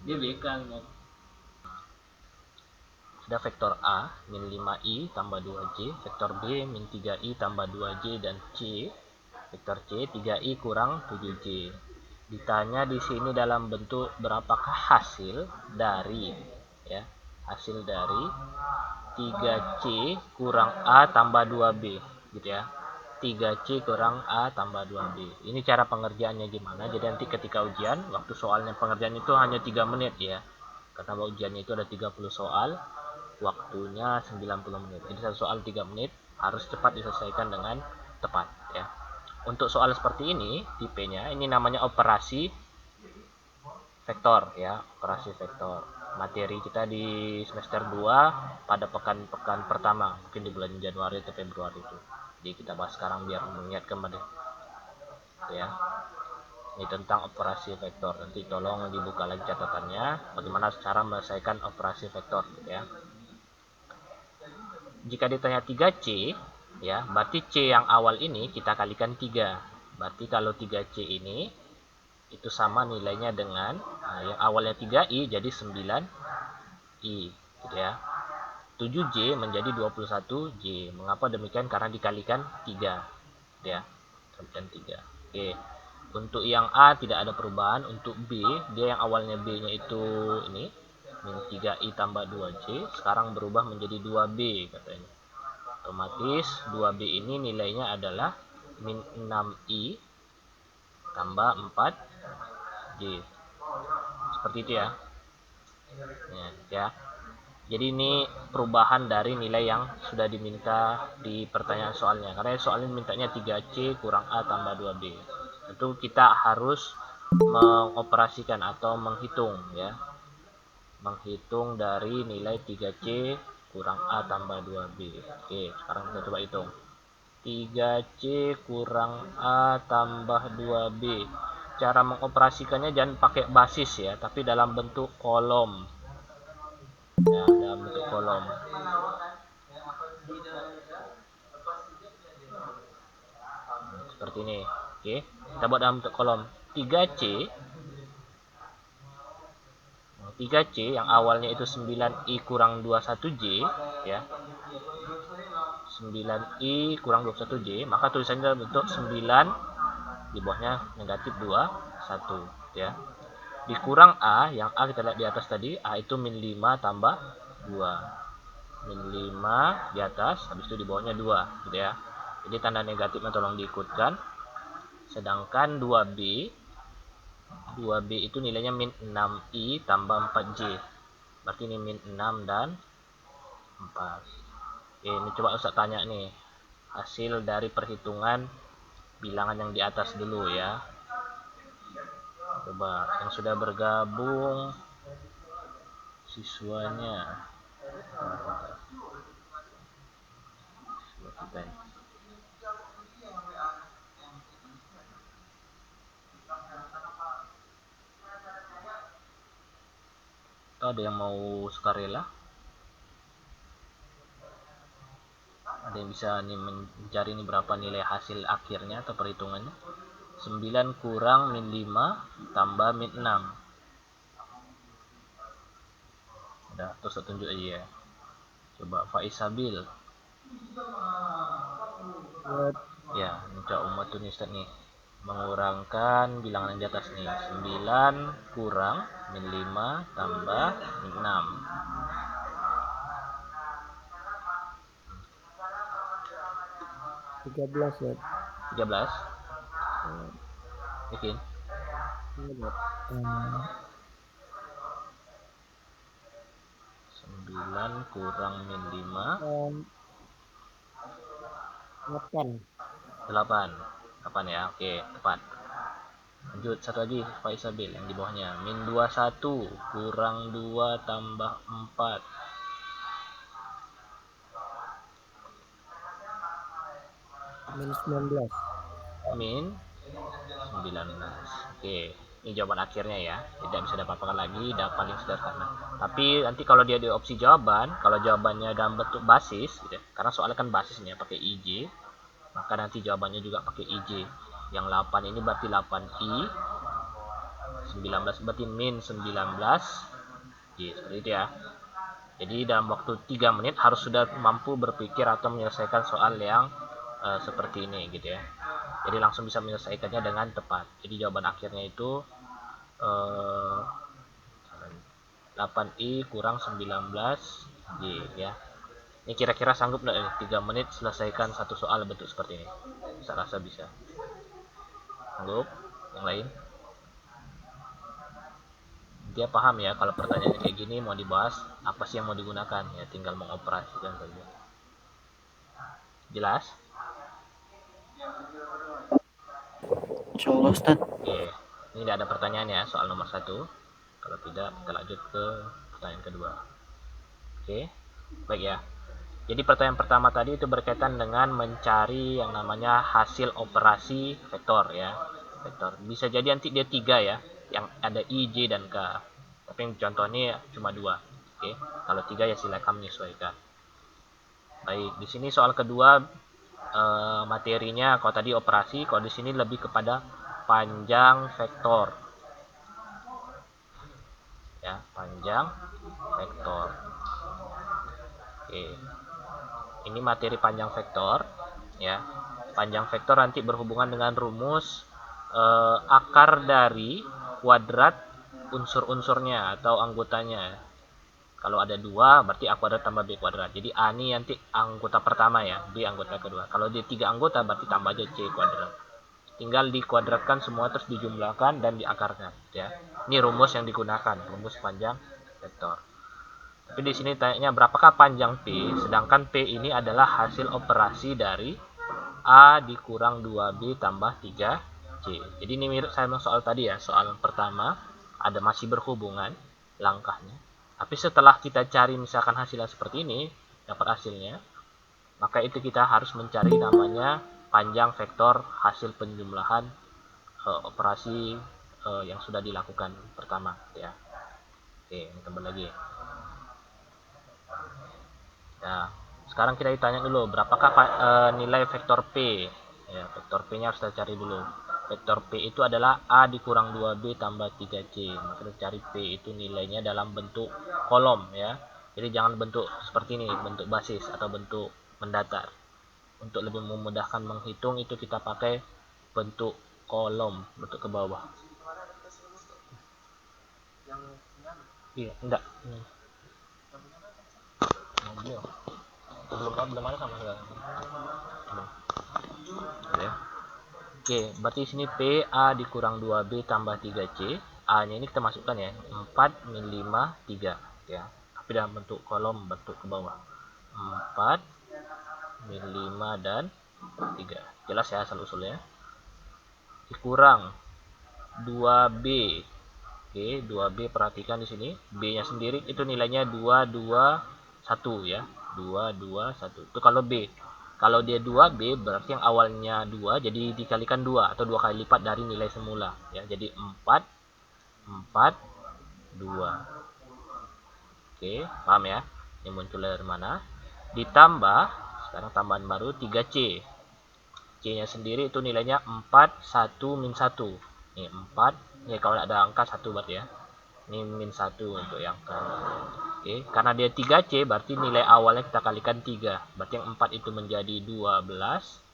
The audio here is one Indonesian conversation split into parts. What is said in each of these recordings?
Dia BK mau. Ada vektor A min 5i tambah 2j, vektor B min 3i tambah 2j, dan C vektor C 3i kurang 7j. Ditanya di sini dalam bentuk berapakah hasil dari hasil dari 3c kurang A tambah 2b gitu ya. 3c kurang A tambah 2b. Ini cara pengerjaannya gimana? Jadi nanti ketika ujian, waktu soalnya pengerjaan itu hanya 3 menit ya. Karena ujiannya itu ada 30 soal, waktunya 90 menit. Jadi satu soal 3 menit, harus cepat diselesaikan dengan tepat ya. Untuk soal seperti ini, tipenya ini namanya operasi vektor ya, operasi vektor. Materi kita di semester 2 pada pekan-pekan pertama, mungkin di bulan Januari atau Februari itu. Jadi kita bahas sekarang biar mengingat kembali. Ya. Ini tentang operasi vektor. Nanti tolong dibuka lagi catatannya bagaimana cara menyelesaikan operasi vektor ya. Jika ditanya 3C ya, berarti C yang awal ini kita kalikan 3. Berarti kalau 3C ini itu sama nilainya dengan yang awalnya 3i jadi 9i gitu ya. 7j menjadi 21j. Mengapa demikian? Karena dikalikan 3 ya. Kalikan 3. Oke. Untuk yang A tidak ada perubahan. Untuk B, dia yang awalnya B-nya itu ini min 3i tambah 2j, sekarang berubah menjadi 2b katanya. Otomatis 2b ini nilainya adalah min 6i tambah 4j. Seperti itu ya. Ya. Jadi ini perubahan dari nilai yang sudah diminta di pertanyaan soalnya. Karena soalnya mintanya 3C kurang A tambah 2B. Tentu kita harus mengoperasikan atau menghitung ya. Menghitung dari nilai 3C kurang A tambah 2B. Oke, sekarang kita coba hitung. 3C kurang A tambah 2B. Cara mengoperasikannya jangan pakai basis ya, tapi dalam bentuk kolom. Ya, dalam bentuk kolom. Seperti ini. Oke, kita buat dalam bentuk kolom. 3C yang awalnya itu 9i kurang 21j ya. 9i kurang 21j, maka tulisannya dalam bentuk 9 di bawahnya negatif 21 ya. Dikurang A, yang A kita lihat di atas tadi, A itu min 5 tambah 2. Min 5 di atas, habis itu di bawahnya 2 gitu ya. Jadi tanda negatifnya tolong diikutkan. Sedangkan 2B itu nilainya min 6i tambah 4j. Berarti ini min 6 dan 4. Oke, ini coba Ustaz tanya nih. Hasil dari perhitungan bilangan yang di atas dulu ya. Coba yang sudah bergabung siswanya. Siswa kita ini. Ada yang mau sukarela? Ada yang bisa nih mencari nih berapa nilai hasil akhirnya atau perhitungannya? 9 kurang min 5 tambah min 6. Udah, terus tunjuk aja ya. Coba Faiz Sabil. Ya, minta umat tuh nih. Mengurangkan bilangan yang di atas nih. 9 kurang min 5 tambah min 6. 13 ya. 13. Yakin? 9 kurang min 5 8 ya. Oke, tepat. Lanjut satu lagi Pak Isabil yang di bawahnya. Min 21 kurang 2 tambah 4. Min 19. Min 19. Oke, ini jawaban akhirnya ya. Tidak bisa dapatkan lagi, dapat paling sederhana. Tapi nanti kalau dia di opsi jawaban, kalau jawabannya dalam bentuk basis gitu ya, karena soalnya kan basisnya pakai IJ, maka nanti jawabannya juga pakai IJ. Yang 8 ini berarti 8i 19 berarti min 19 J, seperti itu ya. Jadi dalam waktu 3 menit harus sudah mampu berpikir atau menyelesaikan soal yang seperti ini gitu ya. Jadi langsung bisa menyelesaikannya dengan tepat. Jadi jawaban akhirnya itu 8i kurang 19 J ya. Ini kira-kira sanggup nggak nih 3 menit selesaikan satu soal bentuk seperti ini? Saya rasa bisa. Sanggup? Yang lain? Dia paham ya kalau pertanyaannya kayak gini mau dibahas apa sih yang mau digunakan ya, tinggal mengoperasikan saja. Jelas? Insyaallah Ustaz. Oke, ini tidak ada pertanyaan ya soal nomor 1. Kalau tidak kita lanjut ke pertanyaan kedua. Oke, baik ya. Jadi pertanyaan pertama tadi itu berkaitan dengan mencari yang namanya hasil operasi vektor ya. Vektor. Bisa jadi nanti dia 3 ya, yang ada I, J, dan K. Tapi yang contohnya cuma 2. Oke, kalau 3 ya silakan menyesuaikan. Baik, di sini soal kedua materinya kalau tadi operasi, kalau di sini lebih kepada panjang vektor. Ya, panjang vektor. Oke. Ini materi panjang vektor ya. Panjang vektor nanti berhubungan dengan rumus akar dari kuadrat unsur-unsurnya atau anggotanya. Kalau ada 2 berarti A kuadrat tambah B kuadrat. Jadi A ini nanti anggota pertama ya, B anggota kedua. Kalau dia 3 anggota berarti tambah aja C kuadrat. Tinggal dikuadratkan semua terus dijumlahkan dan diakarkan ya. Ini rumus yang digunakan, rumus panjang vektor. Tapi di sini tanya berapakah panjang P, sedangkan P ini adalah hasil operasi dari A dikurang 2B tambah 3C. Jadi ini mirip sama soal tadi ya, soal pertama ada masih berhubungan langkahnya. Tapi setelah kita cari misalkan hasilnya seperti ini, dapat hasilnya, maka itu kita harus mencari namanya panjang vektor hasil penjumlahan operasi yang sudah dilakukan pertama ya. Oke, ini kembali lagi. Nah, sekarang kita ditanya dulu berapakah nilai vektor P. Ya, vektor P nya harus kita cari dulu. Vektor P itu adalah A dikurang 2B tambah 3C. Maka kita cari P itu nilainya dalam bentuk kolom ya. Jadi jangan bentuk seperti ini, bentuk basis atau bentuk mendatar. Untuk lebih memudahkan menghitung itu kita pakai bentuk kolom, bentuk ke bawah. Iya, enggak. Belum ada sama sekali. Ya. Oke, berarti sini P A dikurang 2B tambah 3C. A nya ini kita masukkan ya, 4 min 5 3 ya. Tapi dalam bentuk kolom, bentuk ke bawah. 4 min 5 dan 3. Jelas ya asal usulnya. Dikurang 2B. Oke, 2B perhatikan di sini. B-nya sendiri itu nilainya 2 2 1 ya. 2 2 1. Itu kalau B. Kalau dia 2B berarti yang awalnya 2 jadi dikalikan 2 atau 2 kali lipat dari nilai semula ya. Jadi 4 4 2. Oke, paham ya? Ini muncul dari mana? Ditambah sekarang tambahan baru 3C. C-nya sendiri itu nilainya 4 1 min 1. Ini 4. Ya kalau ada angka 1 berarti ya. Ini min 1 untuk yang ke. Oke, karena dia 3C berarti nilai awalnya kita kalikan 3. Berarti yang 4 itu menjadi 12.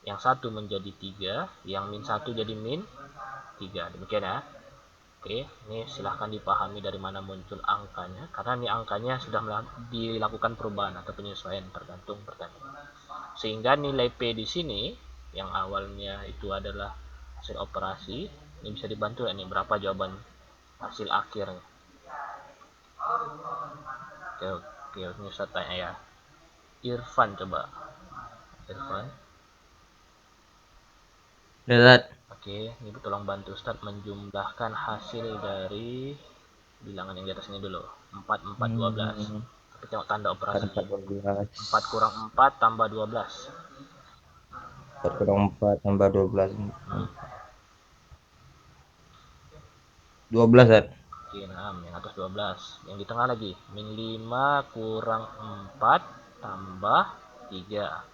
Yang 1 menjadi 3. Yang min 1 jadi min 3. Demikian ya. Oke, ini silahkan dipahami dari mana muncul angkanya. Karena ini angkanya sudah dilakukan perubahan atau penyesuaian tergantung pertanyaan. Sehingga nilai P di sini yang awalnya itu adalah hasil operasi. Ini bisa dibantu ini berapa jawaban hasil akhirnya. Oke, ini saya tanya ya. Irfan coba. Irfan. Ustaz. Oke, ini tolong bantu Ustaz menjumlahkan hasil dari bilangan yang di atas ini dulu. 4 4 12. Tapi tengok tanda operasi. 4 kurang 4 tambah 12. 4 kurang 4 tambah 12. 12, Ustaz. Oke, nah, yang atas 12. Yang di tengah lagi. Min 5 kurang 4 tambah 3.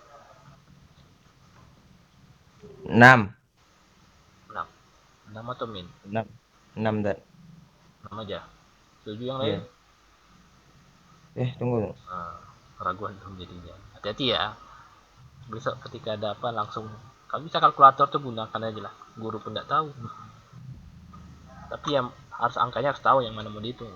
6. 6. 6 atau min? 6. 6 Zat. 6 aja. 7 yang lain? Iya. Tunggu. Keraguan dong jadinya. Hati-hati ya. Besok ketika ada apa langsung kamu bisa kalkulator tuh gunakan aja lah. Guru pun nggak tahu. Tapi yang harus angkanya harus tahu yang mana mau dihitung.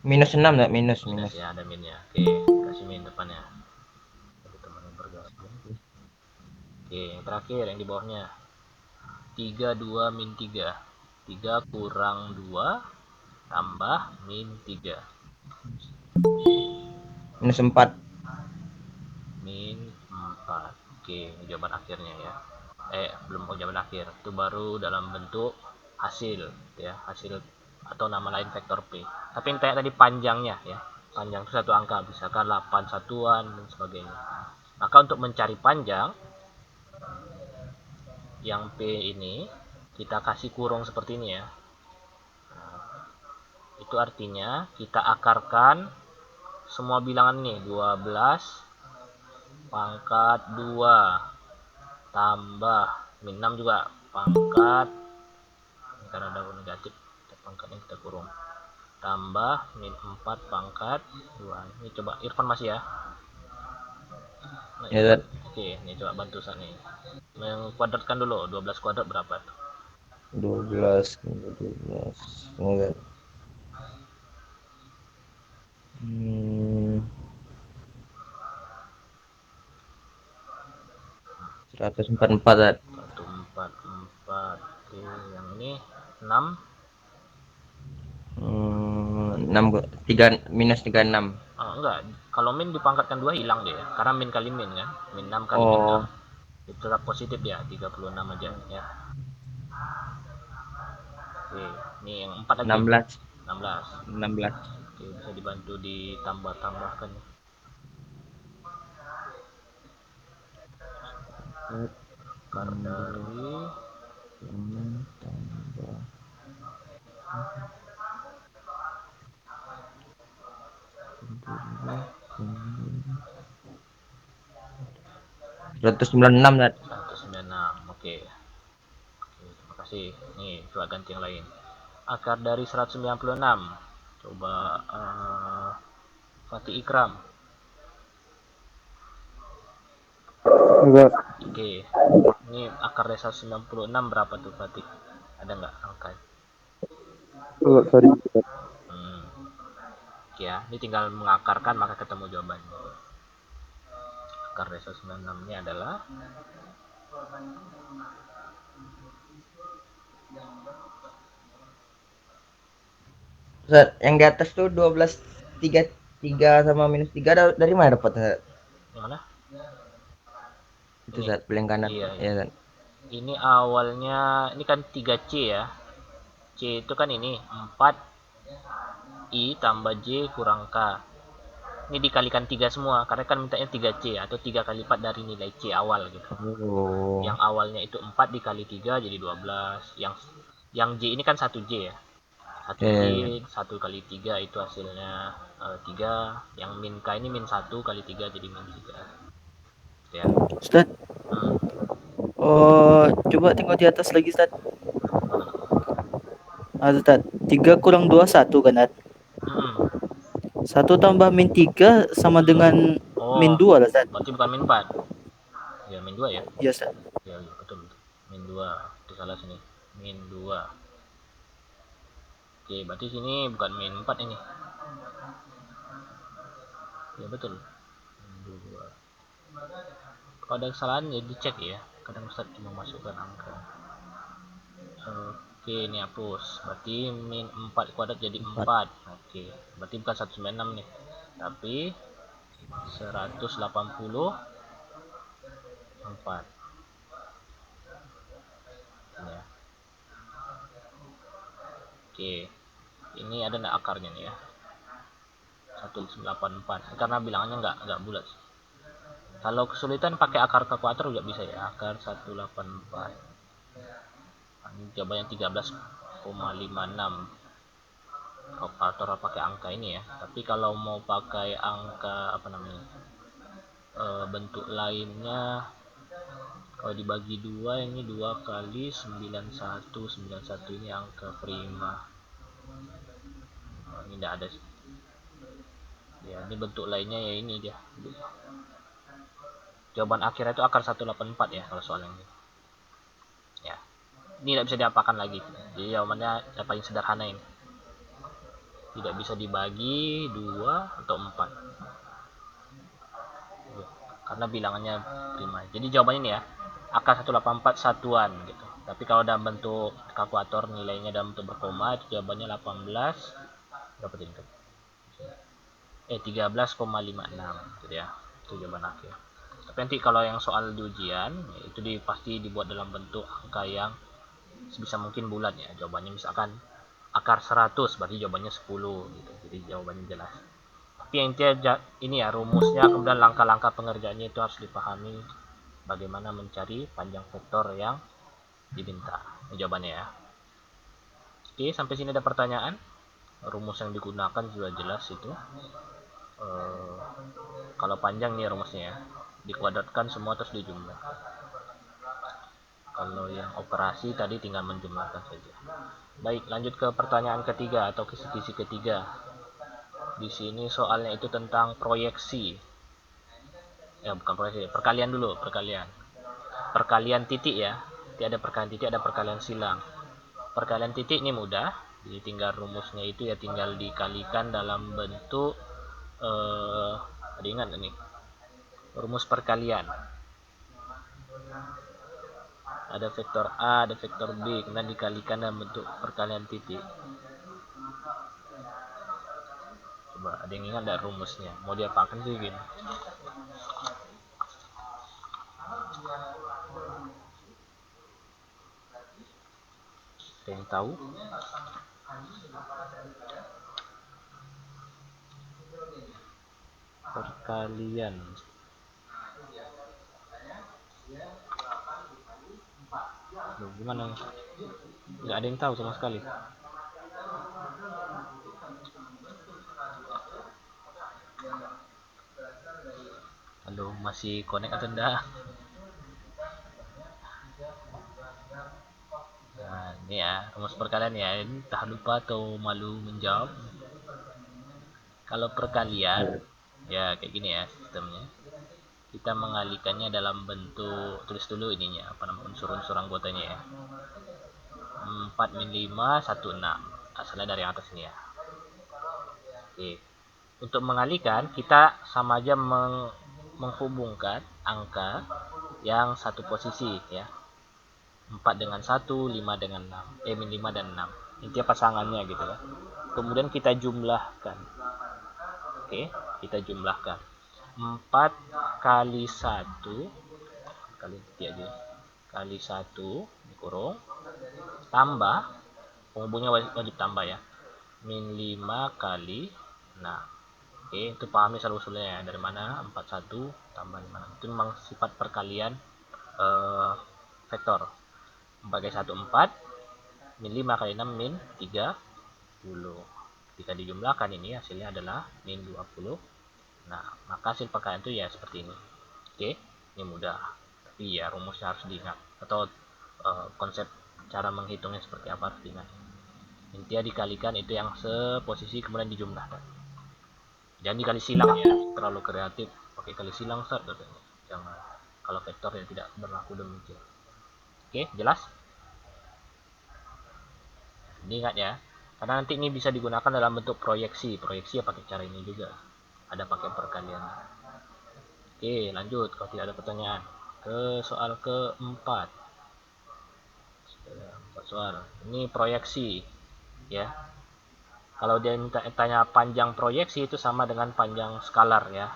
Minus 6 Zat, minus. Ya ada minnya. Oke, kasih min depannya. Jadi teman yang bergabung. Oke, yang terakhir yang di bawahnya. 32 min 3. 3 kurang 2 tambah min 3. Minus 4. Min 4. Oke, ini jawaban akhirnya ya. Belum jawaban akhir. Itu baru dalam bentuk hasil ya, hasil atau nama lain vektor P. Tapi yang tadi panjangnya ya. Panjang itu satu angka, misalkan 8 satuan dan sebagainya. Maka untuk mencari panjang yang P ini kita kasih kurung seperti ini ya. Itu artinya kita akarkan semua bilangan nih 12 pangkat 2 tambah min 6 juga pangkat, karena ada negatif pangkatnya kita kurung, tambah min 4 pangkat 2. Ini coba Irfan masih ya. Nah, Ya Irfan. Zat. Oke, ini coba bantu saat nih. Mengkuadratkan dulu 12 kuadrat berapa tuh? 12 Enggak. 144 Zat. 144. Oke, yang ini 6. 6 3 minus 36. Enggak, kalau min dipangkatkan 2 hilang deh, karena min kali min kan, min 6 kali min 6 Oh, itu tetap positif ya, 36 aja ya. Oke, ini yang 4 lagi. 16. 16. 16. Oke, bisa dibantu ditambah-tambahkan. Akar dari Tambah 196 Zat. 196. Oke. Oke, terima kasih. Nih, coba ganti yang lain. Akar dari 196. Coba Fatih Ikram. Enggak. Oke. Ini akar dari 196 berapa tuh Fatih? Ada nggak angka? Enggak tadi. Oke ya, ini tinggal mengakarkan maka ketemu jawabannya. Akar dari 196 ini adalah Zat, yang di atas tuh 12 3 sama minus 3 dari mana dapat Zat? yang mana? Itu Ini. Zat, paling kanan. Iya, Ya iya. Zat. Ini awalnya ini kan 3C ya. C itu kan ini 4 I tambah J kurang K. Ini dikalikan 3 semua karena kan mintanya 3C atau 3 kali lipat dari nilai C awal gitu. Oh. Yang awalnya itu 4 dikali 3 jadi 12. Yang J ini kan 1J ya. 1J 1 kali 3 itu hasilnya 3. Yang min K ini min 1 kali 3 jadi min 3. Ya. Ustaz. Oh, coba tengok di atas lagi, Ustaz. Ustaz. 3 kurang 2 1 kan, Ustaz? 1 tambah min 3 sama dengan min 2 lah, Ustaz. Berarti bukan min 4. Ya, min 2 ya. Iya, Ustaz. Ya, betul. Min 2. Itu salah sini. Min 2. Oke, berarti sini bukan min 4 ini. Ya, betul. Min 2. Kalau ada kesalahan ya dicek ya. Kadang Ustaz cuma masukkan angka. Oke, ini hapus. Berarti min 4 kuadrat jadi 4. Oke, berarti bukan 196 nih. Tapi 184. Ya. Oke. Ini ada nggak akarnya nih ya? 184. Karena bilangannya nggak bulat. Kalau kesulitan pakai akar kalkulator juga bisa ya. Akar 184. Ini jawabannya 13,56. Kalkulator pakai angka ini ya. Tapi kalau mau pakai angka apa namanya? Bentuk lainnya Kalau dibagi 2, ini 2 kali 91. 91 ini angka prima. Ini tidak ada. Ya, ini bentuk lainnya ya, ini dia. Jawaban akhirnya itu akar 184 ya kalau soal ini. Ya. Ini tidak bisa diapakan lagi. Jadi jawabannya yang paling sederhana ini. Tidak bisa dibagi 2 atau 4. Karena bilangannya prima. Jadi jawabannya ini ya, akar 184 satuan gitu. Tapi kalau dalam bentuk kalkulator nilainya dalam bentuk berkoma, itu jawabannya 18 berapa itu? 13,56 gitu ya. Itu jawaban akhir. Tapi nanti kalau yang soal di ujian, itu pasti dibuat dalam bentuk angka yang sebisa mungkin bulat ya. Jawabannya misalkan akar 100, berarti jawabannya 10 gitu. Jadi jawabannya jelas. Tapi yang intinya ini ya rumusnya, kemudian langkah-langkah pengerjaannya itu harus dipahami, bagaimana mencari panjang vektor yang diminta. Ini jawabannya ya. Oke, sampai sini ada pertanyaan? Rumus yang digunakan sudah jelas itu. Kalau panjang nih rumusnya ya, dikuadratkan semua terus dijumlah. Kalau yang operasi tadi tinggal menjumlahkan saja. Baik, lanjut ke pertanyaan ketiga atau kisi-kisi ketiga. Di sini soalnya itu tentang proyeksi. Ya, bukan proyeksi, perkalian dulu, perkalian. Perkalian titik ya. Tidak ada perkalian titik, ada perkalian silang. Perkalian titik ini mudah, jadi tinggal rumusnya itu ya tinggal dikalikan dalam bentuk ada ingat ini rumus perkalian. Ada vektor A, ada vektor B, kemudian dikalikan dalam bentuk perkalian titik. Coba ada yang ingat enggak rumusnya? Mau diapakan sih gini? Ada yang tahu? Perkalian. Loh, gimana? Nggak ada yang tahu sama sekali. Halo, masih connect atau enggak? Nah, ini ya rumus perkalian ya. Ini tak lupa atau malu menjawab. Kalau perkalian ya kayak gini ya sistemnya. Kita mengalihkannya dalam bentuk, tulis dulu ininya, apa namanya, unsur-unsur anggotanya ya. 4 min 5 16. Asalnya dari atas ini ya. Oke. Untuk mengalihkan kita sama aja menghubungkan angka yang satu posisi ya. 4 dengan 1, 5 dengan 6. Min 5 dan 6. Intinya pasangannya gitu ya. Kemudian kita jumlahkan. Oke, kita jumlahkan. 4 kali 1 kali titik aja. Kali 1 dikurung tambah, penghubungnya wajib tambah ya. Min 5 kali 6. Oke, itu pahami asal usulnya ya. Dari mana? 41 tambah 5. Itu memang sifat perkalian vektor. 4 kali 1 4, min 5 kali 6 min 30. Jika dijumlahkan ini hasilnya adalah min 20. Nah, maka hasil perkalian itu ya seperti ini. Oke, ini mudah. Tapi ya rumusnya harus diingat. Atau konsep cara menghitungnya seperti apa harus diingat. Intinya dikalikan itu yang seposisi kemudian dijumlahkan. Jangan dikali silang ya, terlalu kreatif pakai kali silang Ustaz katanya. Jangan. Kalau vektor ya tidak berlaku demikian. Oke, jelas? Ini ingat ya. Karena nanti ini bisa digunakan dalam bentuk proyeksi. Proyeksi ya pakai cara ini juga. Ada pakai perkalian. Oke, lanjut kalau tidak ada pertanyaan. Ke soal keempat. Soal. Ini proyeksi ya. Kalau dia tanya panjang proyeksi itu sama dengan panjang skalar ya.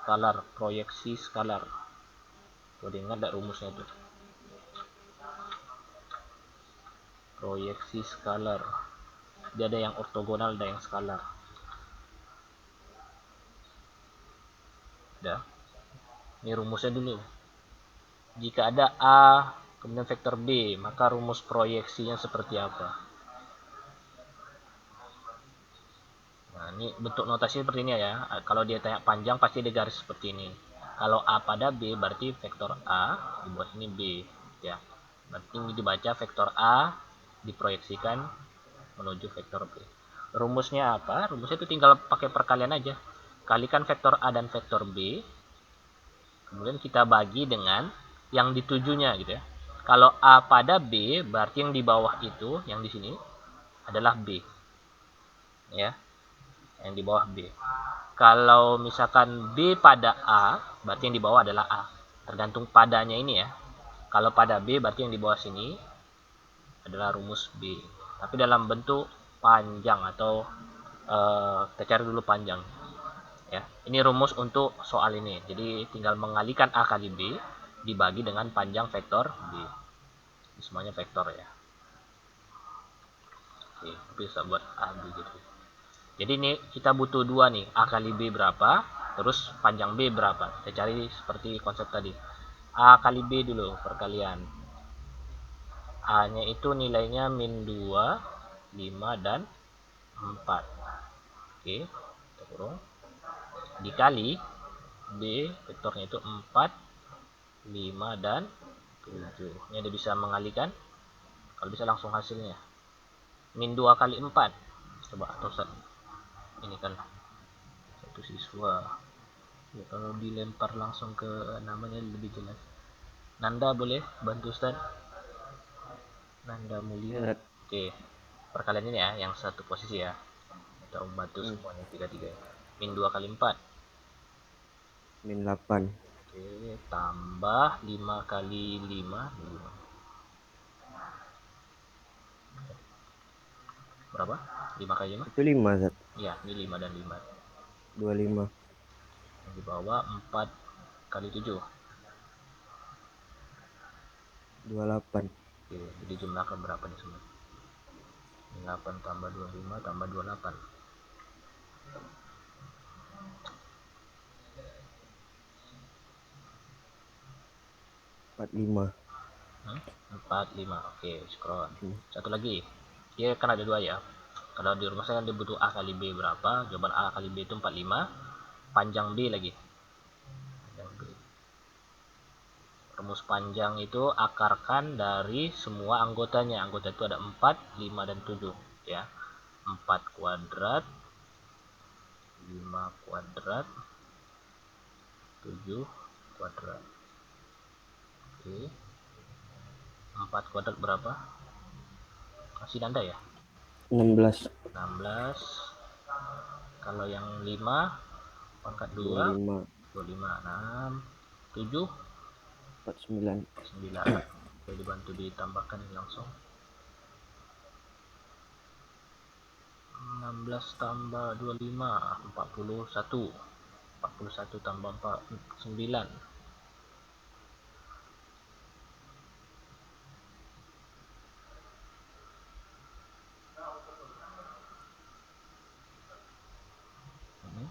Skalar, proyeksi skalar. Udah ingat enggak rumusnya itu? Proyeksi skalar. Dia ada yang ortogonal, ada yang skalar. Udah. Ini rumusnya dulu. Jika ada A kemudian vektor B, maka rumus proyeksinya seperti apa? Nah, ini bentuk notasi seperti ini ya. Kalau dia tanya panjang pasti ada garis seperti ini. Kalau A pada B berarti vektor A dibuat ini B, ya. Berarti ini dibaca vektor A diproyeksikan menuju vektor B. Rumusnya apa? Rumusnya itu tinggal pakai perkalian aja. Kalikan vektor A dan vektor B, kemudian kita bagi dengan yang ditujunya gitu ya. Kalau A pada B, berarti yang di bawah itu, yang di sini adalah B. Ya, yang di bawah B. Kalau misalkan B pada A, berarti yang di bawah adalah A. Tergantung padanya ini ya. Kalau pada B, berarti yang di bawah sini adalah rumus B. Tapi dalam bentuk panjang atau kita cari dulu panjang. Ya, ini rumus untuk soal ini. Jadi tinggal mengalihkan A kali B dibagi dengan panjang vektor B. Ini semuanya vektor ya. Oke, bisa buat A B gitu. Jadi ini kita butuh dua nih, A kali B berapa, terus panjang B berapa. Kita cari seperti konsep tadi. A kali B dulu perkalian. A-nya itu nilainya min 2, 5, dan 4. Oke, kita kurung. Dikali B, vektornya itu 4, 5, dan 7. Ini ada bisa mengalihkan. Kalau bisa langsung hasilnya. Min 2 kali 4. Coba atau ini kan satu siswa ya, kalau dilempar langsung ke namanya lebih jelas. Nanda boleh bantu Ustaz? Nanda Mulia. Oke, perkalian ini ya yang satu posisi ya, kita bantu semuanya tiga-tiga. Min 2 kali 4 min 8. Oke, tambah 5 kali 5 berapa? 5 kali 5 Itu 5, Zat. ya, ini 5 dan 5. 25. Yang di bawah 4 kali 7. 28. Oke, jadi jumlahkan berapa nih semua? 8 tambah 25 tambah 28. 45. 45. Oke, scroll. Satu lagi. Dia kan ada dua ya. Kalau di rumah saya kan dia butuh A kali B berapa? Jawaban A kali B itu 45. Panjang B lagi. Panjang B. Rumus panjang itu akarkan dari semua anggotanya. Anggota itu ada 4, 5, dan 7. Ya. 4 kuadrat. 5 kuadrat. 7 kuadrat. Oke. 4 kuadrat berapa? Masih Nanda ya? 16. 16. Kalau yang 5 pangkat 2 25. 25. 6 7 49. 9. Oke, dibantu ditambahkan ini langsung. 16 tambah 25 41. 41 tambah 4 9. Ini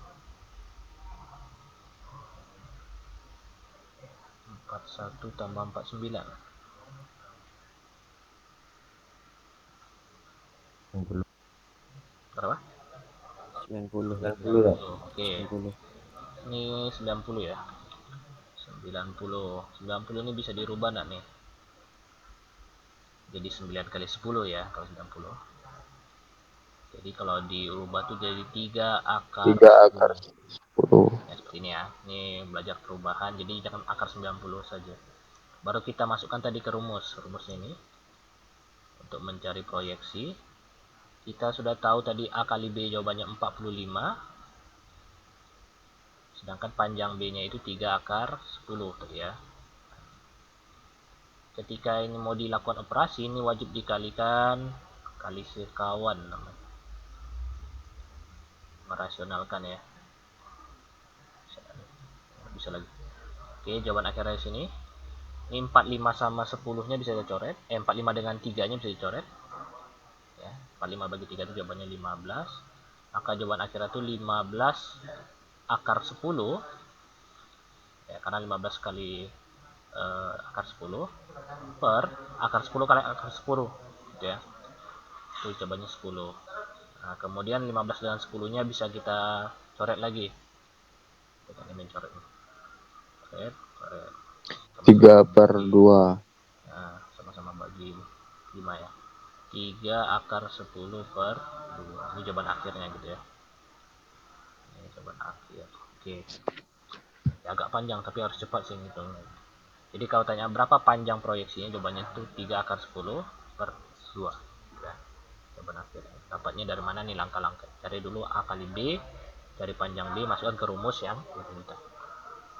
41 tambah 49. 90. Berapa? 90. 90 lah. Oke. 90. Ini 90 ya. 90. 90 ini bisa dirubah enggak nih? Jadi 9 kali 10 ya kalau 90. Jadi kalau diubah tuh jadi 3 akar 10. ya, seperti ini ya. Ini belajar perubahan, jadi jangan akar 90 saja. Baru kita masukkan tadi ke rumusnya ini untuk mencari proyeksi. Kita sudah tahu tadi A kali B jawabannya 45, sedangkan panjang B nya itu 3 akar 10 tadi ya. Ketika ini mau dilakukan operasi, ini wajib dikalikan kali sekawan namanya, merasionalkan ya. Bisa lagi. Oke, jawaban akhirnya di sini. Ini 45 sama 10-nya bisa dicoret. 45 dengan 3-nya bisa dicoret. Ya, 45 bagi 3 itu jawabannya 15. Maka jawaban akhirnya itu 15 akar 10. Ya, karena 15 kali akar 10 per akar 10 kali akar 10. Gitu ya. Itu jawabannya 10. Nah, kemudian 15 dengan 10-nya bisa kita coret lagi. Kita ingin mencoretnya. Karet. 3/2. Nah, sama-sama bagi 5 ya. 3 akar 10 per 2. Ini jawaban akhirnya gitu ya. Ini jawaban akhir. Oke. Ya, agak panjang tapi harus cepat sih ngitungnya. Jadi kalau tanya berapa panjang proyeksinya, jawabannya itu 3 akar 10 per 2. Ya, jawaban akhir. Dapatnya dari mana nih langkah-langkah? Cari dulu A kali B, cari panjang B, masukkan ke rumus yang kita minta.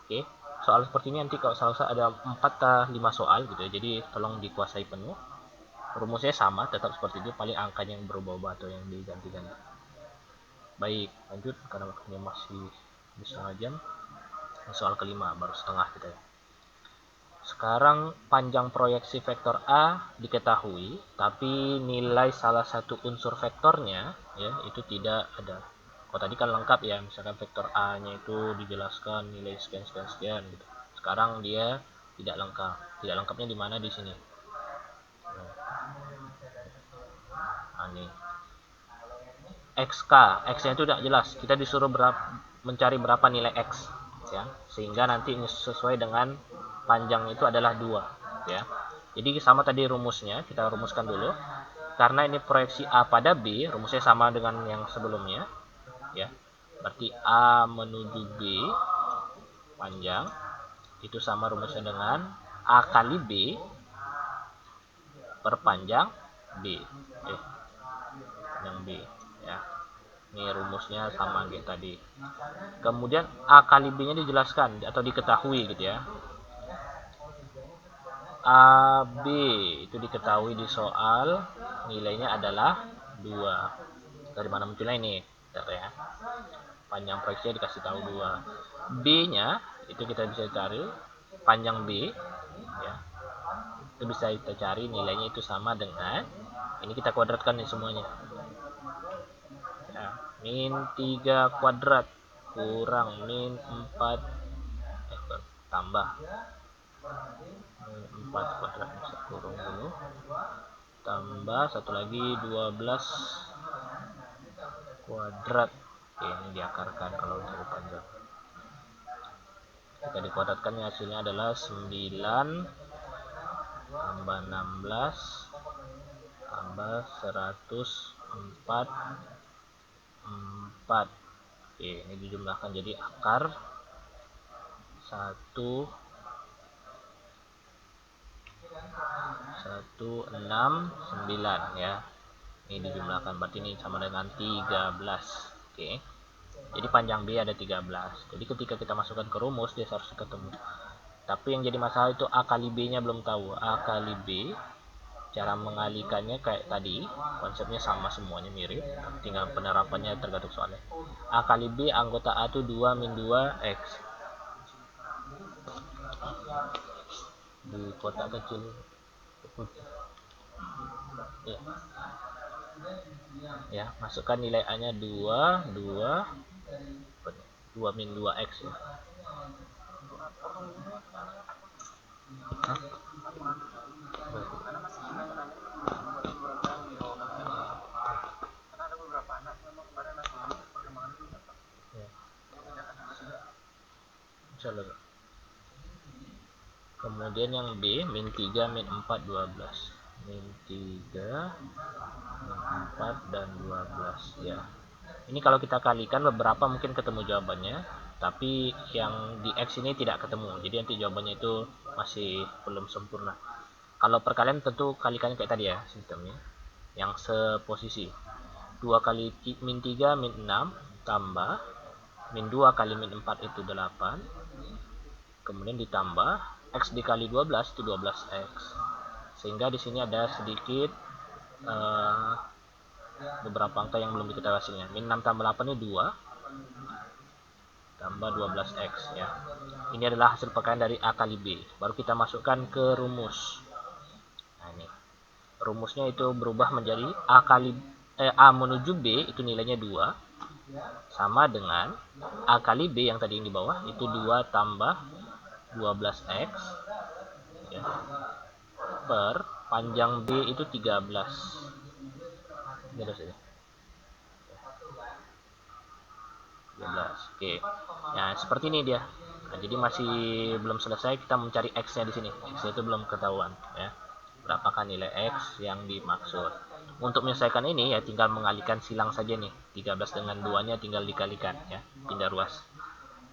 Oke. Soal seperti ini nanti kalau salah ada 4 atau 5 soal gitu ya. Jadi tolong dikuasai penuh. Rumusnya sama, tetap seperti itu, paling angkanya yang berubah-ubah atau yang diganti-ganti. Baik, lanjut karena waktunya masih di setengah jam. Soal kelima, baru setengah kita ya. Sekarang panjang proyeksi vektor A diketahui, tapi nilai salah satu unsur vektornya ya itu tidak ada. Kalau tadi kan lengkap ya, misalkan vektor A-nya itu dijelaskan nilai sekian sekian sekian gitu. Sekarang dia tidak lengkap. Tidak lengkapnya di mana di sini? Nah, nih. X-nya itu tidak jelas. Kita disuruh mencari berapa nilai X ya. Sehingga nanti sesuai dengan panjang itu adalah 2 ya. Jadi sama tadi rumusnya, kita rumuskan dulu. Karena ini proyeksi A pada B, rumusnya sama dengan yang sebelumnya ya. Berarti A menuju B panjang itu sama rumusnya dengan A kali B per panjang B. Panjang B ya. Ini rumusnya sama kayak tadi. Kemudian A kali B nya dijelaskan atau diketahui gitu ya. AB itu diketahui di soal nilainya adalah 2. Dari mana munculnya ini? Bentar ya. Panjang proyeksinya dikasih tahu 2. B-nya itu kita bisa cari panjang B ya. Itu bisa kita cari nilainya itu sama dengan ini, kita kuadratkan nih semuanya. Ya, min 3 kuadrat kurang min 4 tambah 4 kuadrat, bisa kurung dulu, tambah satu lagi 12 kuadrat. Oke, ini diakarkan kalau cari panjang. Jika dikuadratkan hasilnya adalah 9 tambah 16 tambah 104 4. Oke, ini dijumlahkan jadi akar 169 ya. Ini dijumlahkan berarti ini sama dengan 13. Oke. Jadi panjang B ada 13. Jadi ketika kita masukkan ke rumus dia harus ketemu. Tapi yang jadi masalah itu A kali B-nya belum tahu. A kali B cara mengalihkannya kayak tadi, konsepnya sama semuanya mirip, tinggal penerapannya tergantung soalnya. A kali B anggota A itu 2 min 2 X. Di kotak kecil ya. Ya, masukkan nilai A nya 2 min 2 X ya. Hah? Kemudian yang B min 3 min 4 12. Min 3 min 4 dan 12 ya. Ini kalau kita kalikan beberapa mungkin ketemu jawabannya, tapi yang di X ini tidak ketemu. Jadi nanti jawabannya itu masih belum sempurna. Kalau perkalian tentu kalikannya kayak tadi ya sistemnya. Yang seposisi. 2 kali min 3 min 6 tambah min 2 kali min 4 itu 8. Kemudian ditambah X dikali 12 itu 12X. Sehingga di sini ada sedikit beberapa angka yang belum diketahui hasilnya. Min 6 tambah 8 ini 2 tambah 12X ya. Ini adalah hasil perkalian dari A kali B. Baru kita masukkan ke rumus. Nah, ini. Rumusnya itu berubah menjadi A menuju B itu nilainya 2 sama dengan A kali B yang tadi yang di bawah itu 2 tambah 12X ya, per panjang B itu 13. Terus ya. 13. Oke. Nah, seperti ini dia. Nah, jadi masih belum selesai, kita mencari x-nya di sini. X itu belum ketahuan ya. Berapakah nilai x yang dimaksud? Untuk menyelesaikan ini ya tinggal mengalihkan silang saja nih. 13 dengan 2-nya tinggal dikalikan ya, pindah ruas.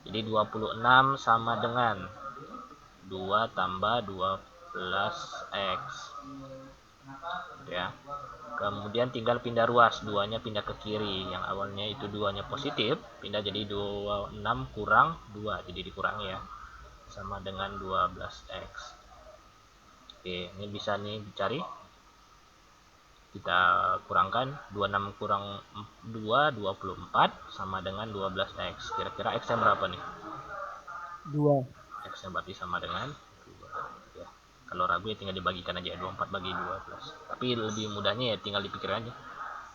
Jadi 26 sama dengan 2 tambah 12x ya. Kemudian tinggal pindah ruas, 2-nya pindah ke kiri. Yang awalnya itu 2-nya positif, pindah jadi 26 kurang 2, jadi dikurangi ya. Sama dengan 12x. Oke, ini bisa nih dicari. Kita kurangkan 26 kurang 2, 24 sama dengan 12x. Kira-kira x-nya berapa nih? 2. X-nya berarti sama dengan 2 ya. Kalau ragu ya tinggal dibagikan aja, 24 bagi 12. Tapi lebih mudahnya ya tinggal dipikir aja.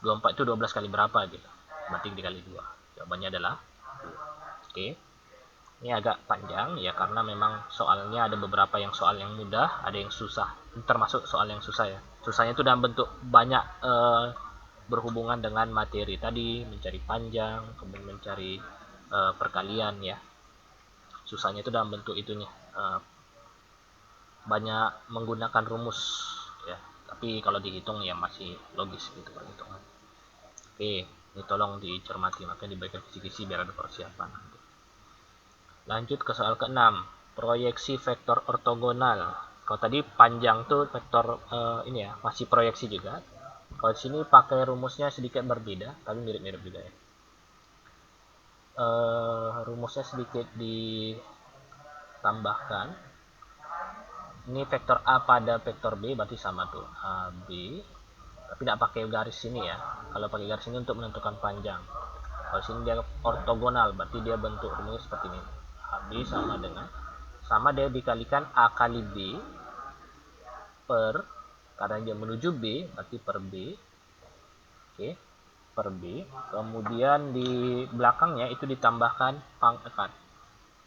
24 itu 12 kali berapa gitu. Berarti dikali 2. Jawabannya adalah 2. Oke. Ini agak panjang ya karena memang soalnya ada beberapa yang soal yang mudah, ada yang susah. Termasuk soal yang susah ya. Susahnya itu dalam bentuk banyak berhubungan dengan materi tadi, mencari panjang, kemudian mencari perkalian ya. Susahnya itu dalam bentuk itunya. Banyak menggunakan rumus ya. Tapi kalau dihitung ya masih logis gitu perhitungan. Oke, ini tolong dicermati, makanya diberikan kisi-kisi biar ada persiapan. Lanjut ke soal ke-6, proyeksi vektor ortogonal. Kalau tadi panjang tuh vektor ini ya, masih proyeksi juga. Kalau di sini pakai rumusnya sedikit berbeda, tapi mirip-mirip juga ya. Rumusnya sedikit ditambahkan. Ini vektor A pada vektor B berarti sama tuh, A, B. Tapi tidak pakai garis sini ya. Kalau pakai garis ini untuk menentukan panjang. Kalau sini dia ortogonal, berarti dia bentuk rumusnya seperti ini. AB sama dia dikalikan A kali B per, karena dia menuju B berarti per B. Oke, per B. Kemudian di belakangnya itu ditambahkan pangkat.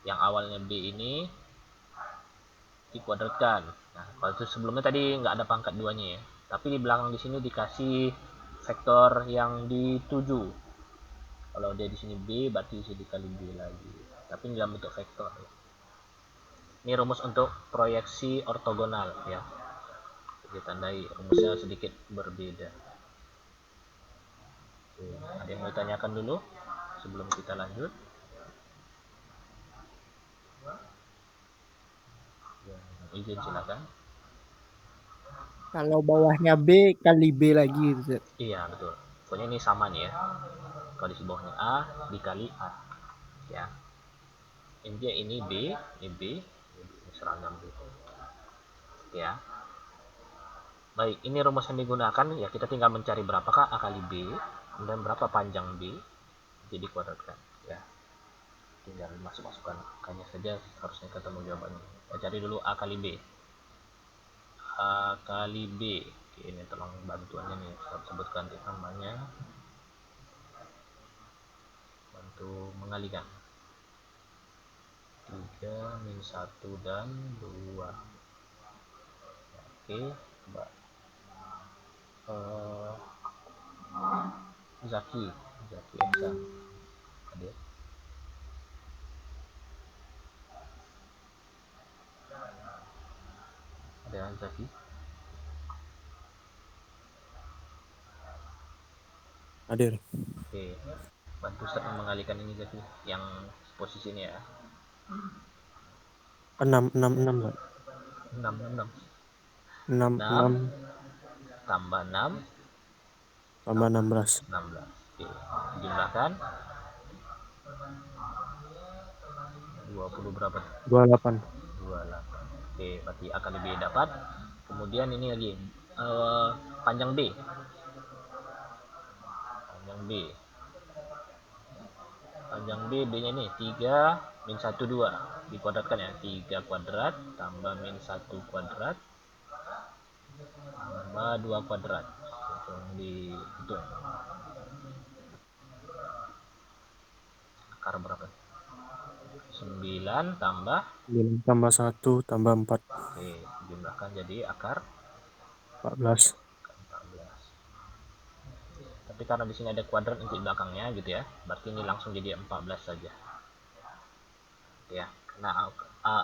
Yang awalnya B ini dikuadratkan. Nah, kalau itu sebelumnya tadi nggak ada pangkat 2-nya ya. Tapi di belakang di sini dikasih vektor yang dituju. Kalau dia di sini B berarti bisa dikali B lagi. Tapi dalam bentuk vektor ya. Ini rumus untuk proyeksi ortogonal ya. Ditandai rumusnya sedikit berbeda. Oke, ada yang mau ditanyakan dulu sebelum kita lanjut? Ya, izin silakan. Kalau bawahnya B kali B lagi gitu. Iya betul. Pokoknya ini sama nih ya. Kalau di bawahnya A dikali A. Ya. Ini B, ini B, ini seragam B. Ya. Baik, ini rumus yang digunakan ya kita tinggal mencari berapakah A kali B, kemudian berapa panjang B, jadi kuadratkan ya. Tinggal masukkan angkanya saja harusnya ketemu jawabannya. Kita cari dulu A kali B. A kali B. Oke, ini tolong bantuannya nih, saya sebutkan namanya. Bantu mengalihkan. 3 min 1 dan 2. Oke, coba. Zaki Eksan hadir. Ada Zaki? Hadir. Oke, bantu Ustaz mengalihkan ini Zaki, yang posisi ini ya. 6 6 6 Pak. 6 6 6 6 tambah 6 tambah 16. 16. Oke, jumlahkan 20 berapa? 28. 28. Oke, berarti A kali B dapat. Kemudian ini lagi panjang B. Panjang B. Panjang B, B-nya ini 3 min 1 2. Dikuadratkan ya. 3 kuadrat tambah min 1 kuadrat tambah 2 kuadrat. Langsung dihitung. Akar berapa? 9 tambah 9 tambah 1 tambah 4. Oke, jumlahkan jadi akar 14. 14. Tapi karena di sini ada kuadrat untuk belakangnya gitu ya, berarti ini langsung jadi 14 saja. Ya, Nah,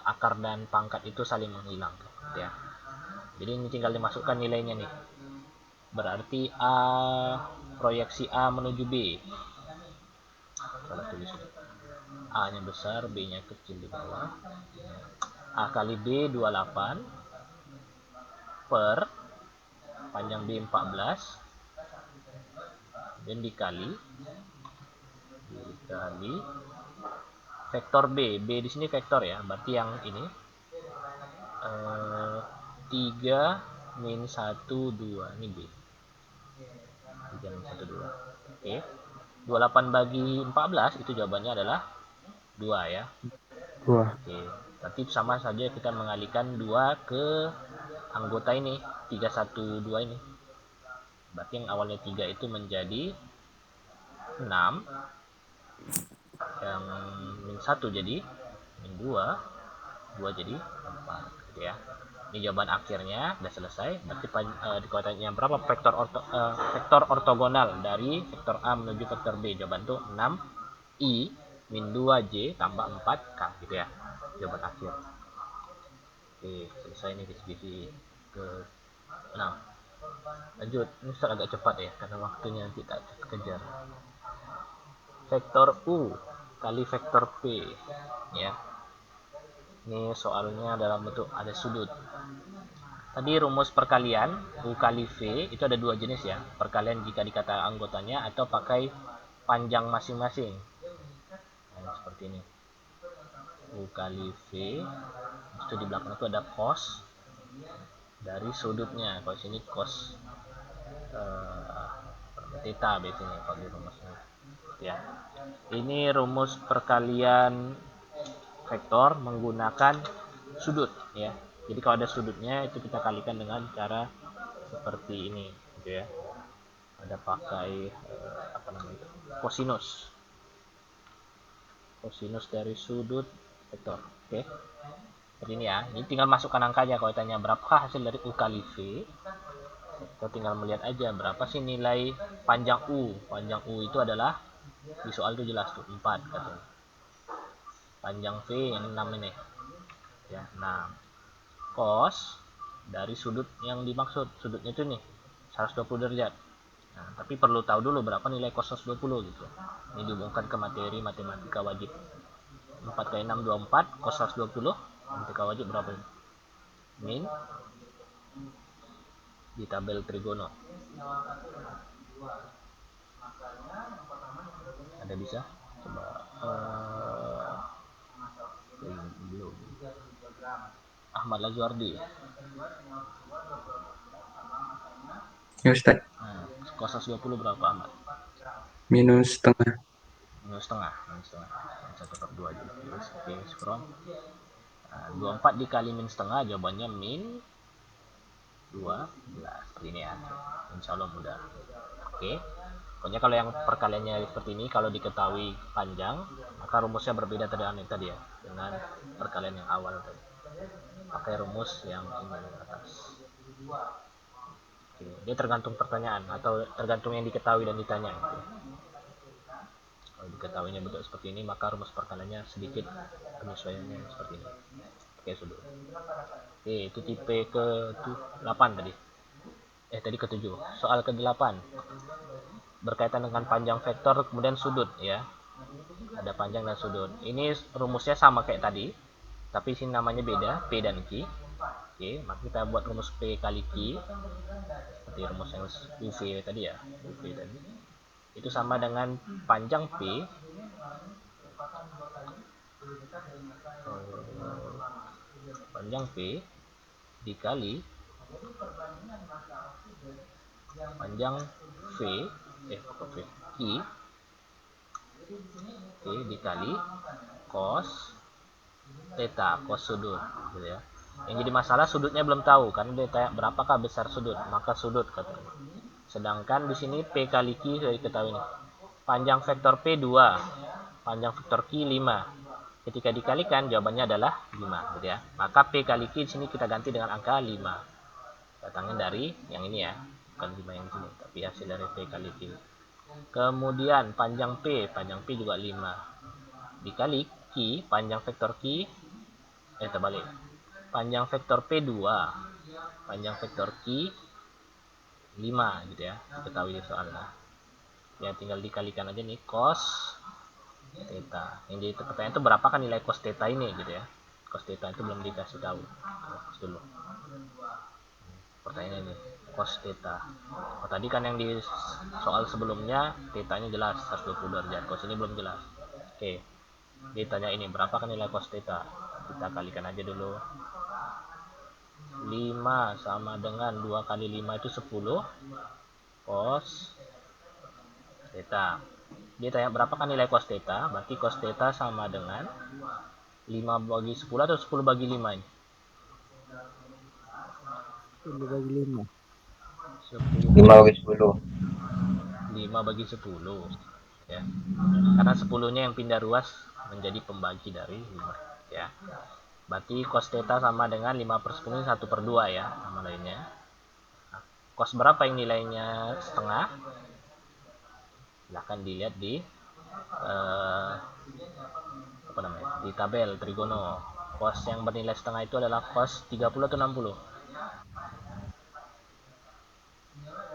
akar dan pangkat itu saling menghilang ya. Jadi ini tinggal dimasukkan nilainya nih. Berarti proyeksi A menuju B. Salah tulis. A-nya besar, B-nya kecil di bawah. A kali B 28 per panjang B 14 dan dikali vektor B. B di sini vektor ya, berarti yang ini 3 min 1 2 ini B. 3 min 1 2. Oke. 28 bagi 14 itu jawabannya adalah 2 ya. 2. Oke. Berarti sama saja kita mengalihkan 2 ke anggota ini 3 1 2 ini. Berarti yang awalnya 3 itu menjadi 6, yang min 1 jadi min 2 jadi 4 gitu ya. Ini jawaban akhirnya udah selesai. Berarti dikuatannya berapa vektor ortogonal dari vektor A menuju vektor B. Jawaban itu 6 I min 2J tambah 4K gitu ya. Jawaban akhir. Oke, selesai nih diskusi ke 6. Lanjut, ini agak cepat ya karena waktunya tidak kejar. Vektor U kali vektor P ya. Ini soalnya dalam bentuk ada sudut. Tadi rumus perkalian U kali V itu ada dua jenis ya. Perkalian jika dikata anggotanya atau pakai panjang masing-masing. Nah, seperti ini. U kali V itu di belakang itu ada cos dari sudutnya. Kalau sini cos theta biasanya kalau di rumusnya ya. Ini rumus perkalian vektor menggunakan sudut ya. Jadi kalau ada sudutnya itu kita kalikan dengan cara seperti ini gitu ya. Ada pakai kosinus. Kosinus dari sudut vektor. Oke. Seperti ini ya. Ini tinggal masukkan angkanya. Kalau tanya berapakah hasil dari U kali V, kita tinggal melihat aja berapa sih nilai panjang U. Panjang U itu adalah di soal itu jelas tuh 4 katanya. Panjang V yang 6 ini. Ya, 6. Cos dari sudut yang dimaksud. Sudutnya itu nih 120 derajat. Nah, tapi perlu tahu dulu berapa nilai cos 120 gitu. Ini dihubungkan ke materi matematika wajib. 4 kali 6 24 cos 120 matematika wajib berapa ini? Min di tabel trigono. Ada bisa? Coba belum. Ahmad Lazuardi. Ya Ustaz, Cos 120 berapa Ahmad? minus setengah. Minus setengah. 1/2 aja. Oke, scroll. 24 dikali min setengah jawabannya min 12. Seperti ini ya. Insya Allah mudah. Oke. Pokoknya kalau yang perkaliannya seperti ini, kalau diketahui panjang, maka rumusnya berbeda tadi ya, dengan perkalian yang awal tadi. Pakai rumus yang ini atas. Oke. Dia tergantung pertanyaan atau tergantung yang diketahui dan ditanya. Gitu. Kalau diketahuinya bentuk seperti ini, maka rumus perkaliannya sedikit penyesuaiannya seperti ini. Oke, sudah. Oke, itu tipe ke-8 tadi. Tadi ke-7. Soal ke-8. Berkaitan dengan panjang vektor kemudian sudut ya. Ada panjang dan sudut. Ini rumusnya sama kayak tadi, tapi sini namanya beda, P dan Q. Oke, maka kita buat rumus P kali Q. Seperti rumus yang UV tadi ya, UV tadi. Itu sama dengan panjang P dikali panjang V Q dikali cos theta, cos sudut gitu ya. Yang jadi masalah sudutnya belum tahu karena dia tanya berapakah besar sudut, maka sudut katanya. Sedangkan di sini P kali Q sudah diketahui nih. Panjang vektor P 2, panjang vektor Q 5. Ketika dikalikan jawabannya adalah 5 gitu ya. Maka P kali Q di sini kita ganti dengan angka 5. Datangnya dari yang ini ya, bukan 5 yang sini, tapi hasil dari P kali Q. Kemudian panjang P juga 5. Dikali Q, panjang vektor Q Terbalik. Panjang vektor P 2, panjang vektor Q 5 gitu ya, ketahui di soalnya. Ya tinggal dikalikan aja nih cos theta. Yang jadi pertanyaan itu berapa kan nilai cos theta ini gitu ya. Cos theta itu belum dikasih tahu. Cos dulu. Pertanyaan ini cos theta. Oh, tadi kan yang di soal sebelumnya thetanya jelas 120 derajat. Cos ini belum jelas. Oke. Ditanya ini berapa kan nilai cos theta? Kita kalikan aja dulu. 5 sama dengan 2 kali 5 itu 10 cos theta. Dia tanya berapa kan nilai cos theta? Berarti cos theta sama dengan 5 bagi 10 atau 10 bagi 5 ini? 10 bagi 5. 10 5 bagi 10. 5 bagi 10 ya. Karena 10-nya yang pindah ruas menjadi pembagi dari 5 ya. Berarti cos theta sama dengan 5/10 1/2 ya nama lainnya. Nah, cos berapa yang nilainya setengah? Silahkan dilihat di di tabel trigono. Cos yang bernilai setengah itu adalah cos 30 atau 60?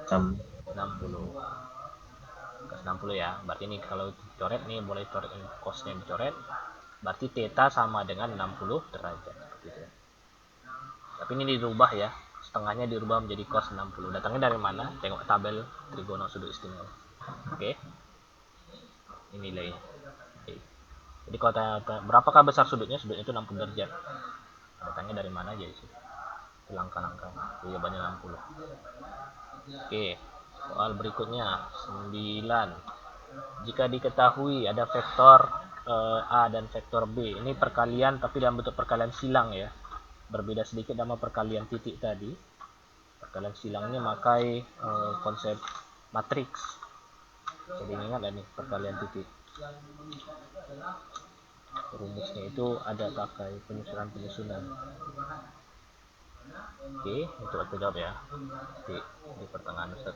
60. Cos 60 ya. Berarti ini kalau dicoret nih boleh coret cosnya dicoret. Berarti theta sama dengan 60 derajat seperti itu. Tapi ini dirubah ya. Setengahnya dirubah menjadi cos 60. Datangnya dari mana? Tengok tabel trigono sudut istimewa. Oke. Ini nilainya. Oke. Jadi kalau tanya berapakah besar sudutnya? Sudutnya itu 60 derajat. Datangnya dari mana aja itu? Langkah-langkah. Jawabannya 60. Oke. Soal berikutnya 9. Jika diketahui ada vektor A dan vektor B, ini perkalian tapi dalam bentuk perkalian silang ya. Berbeda sedikit sama perkalian titik tadi. Perkalian silangnya memakai konsep matriks. Jadi ingat nih perkalian titik. Rumusnya itu ada pakai penyusunan. Oke, itu aku jawab ya. Di pertengahan Ustaz.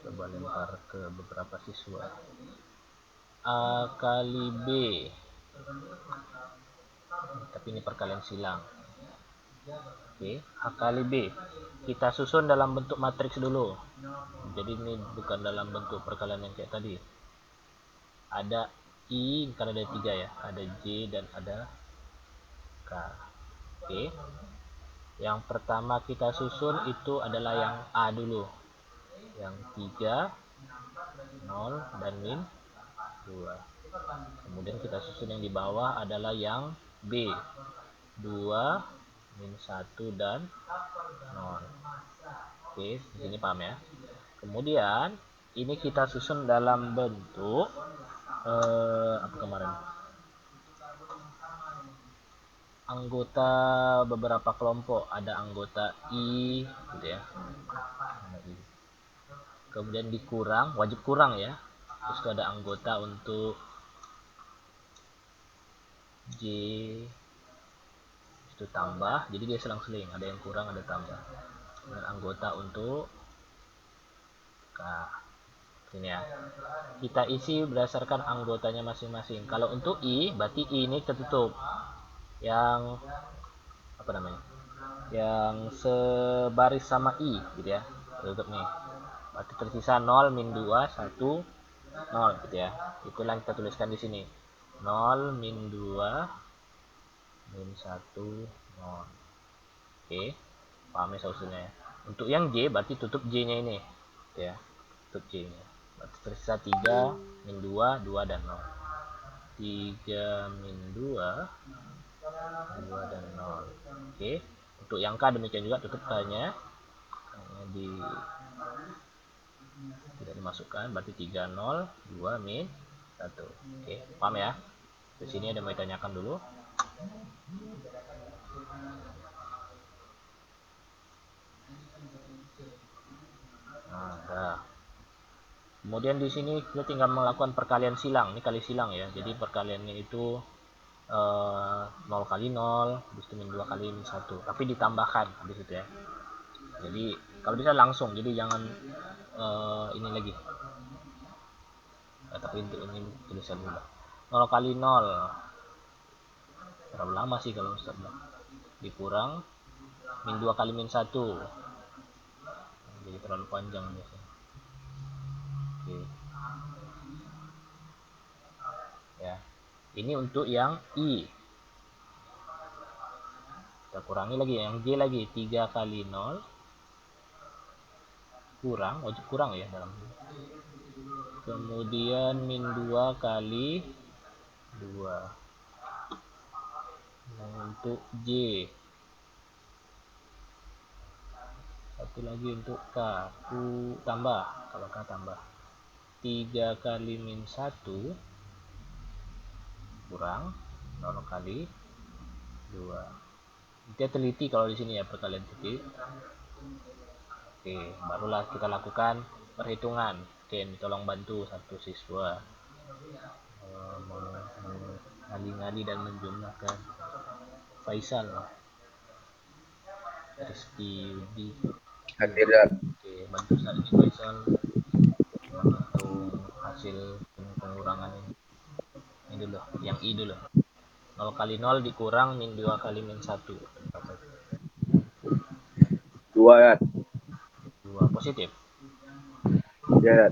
Coba lempar ke beberapa siswa. A kali B. Tapi ini perkalian silang. Oke, A kali B. Kita susun dalam bentuk matriks dulu. Jadi ini bukan dalam bentuk perkalian yang kayak tadi. Ada I, karena ada 3 ya. Ada J dan ada K. Oke. Yang pertama kita susun itu adalah yang A dulu. Yang 3, 0, dan min 2. Kemudian kita susun yang di bawah adalah yang B. 2, min 1, dan 0. Oke, di sini paham ya. Kemudian ini kita susun dalam bentuk apa kemarin? Anggota beberapa kelompok. Ada anggota I gitu ya. Kemudian dikurang, wajib kurang ya. Terus itu ada anggota untuk J itu tambah, jadi dia selang-seling, ada yang kurang ada tambah. Dan anggota untuk K ini ya, kita isi berdasarkan anggotanya masing-masing. Kalau untuk I berarti I ini tertutup yang apa namanya, yang sebaris sama I gitu ya, tertutup nih. Berarti tersisa 0, min 2, 1, 0 gitu ya. Itulah yang kita tuliskan di sini. 0, min 2, min 1, 0. Oke, paham ya solusinya ya. Untuk yang J berarti tutup J-nya ini ya. Tutup J-nya. Berarti tersisa 3, min 2, 2 dan 0. 3 min 2, 2 dan 0. Oke. Untuk yang K demikian juga, tutup K-nya. Tidak dimasukkan, berarti 3, 0, 2, min 1. Oke, paham ya? Di sini ada mau ditanyakan dulu. Nah, kemudian di sini kita tinggal melakukan perkalian silang. Ini kali silang ya. Jadi perkaliannya itu 0 kali 0, habis itu min 2 kali min 1. Tapi ditambahkan habis itu ya. Jadi kalau bisa langsung, jadi jangan ini lagi. Tapi untuk ini tulisan dulu. 0 kali 0 terlalu lama sih kalau Ustaz bilang. Dikurang min 2 kali min 1, jadi terlalu panjang biasanya. Oke. Ya, ini untuk yang I. Kita kurangi lagi yang J lagi, 3 kali 0 kurang, wajib kurang ya dalam. Kemudian min 2 kali 2. Nah, untuk J. Satu lagi untuk K. Ku tambah, kalau K tambah. 3 kali min 1 kurang 0 kali 2. Kita teliti kalau di sini ya perkalian titik. Oke, barulah kita lakukan perhitungan. Oke, tolong bantu satu siswa mengali-ngali dan menjumlahkan. Faisal, Rizky Yudi. Oke, bantu saya ini Faisal menghitung hasil pengurangan ini. Ini dulu, yang I dulu. 0 kali 0 dikurang min 2 kali min 1. 2 ya. 2 positif. Ya.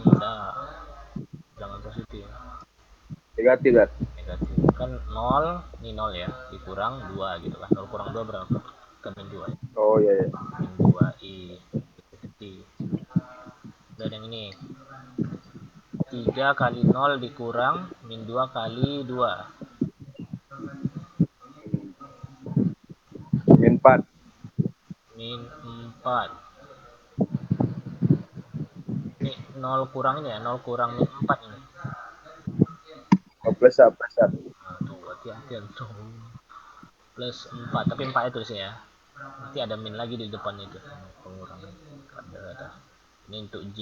Enggak. Jangan positif. Negatif ya. Negatif. Kan 0, ini 0 ya. Dikurang 2 gitu kan. 0 kurang 2 berapa? Kan min 2 ya. Oh iya ya. Min 2 I. Dan yang ini. 3 kali 0 dikurang min 2 kali 2. Min 4. Min 4. Ini 0 kurang ini ya. 0 kurang min 4 ini. Oh, plus ya. Nah, tuh hati-hati tuh. Plus 4. Tapi 4 itu sih ya. Nanti ada min lagi di depan itu. Pengurangan. Ada. Ini untuk J.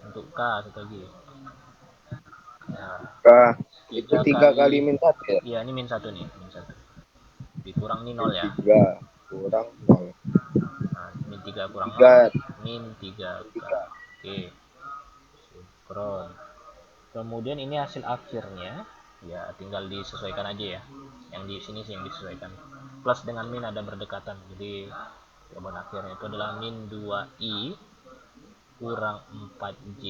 Untuk K satu lagi. Ya. Itu 3 kali min 1 ya? Iya, ini min 1 nih, min 1. Dikurang ini 0 ya. 3 kurang 0. Nah, min 3 kurang 3. 0. Min 3. Oke. Sinkron. Kemudian ini hasil akhirnya. Ya, tinggal disesuaikan aja ya. Yang di sini sih yang disesuaikan. Plus dengan min ada berdekatan. Jadi jawaban akhirnya itu adalah min 2i kurang 4j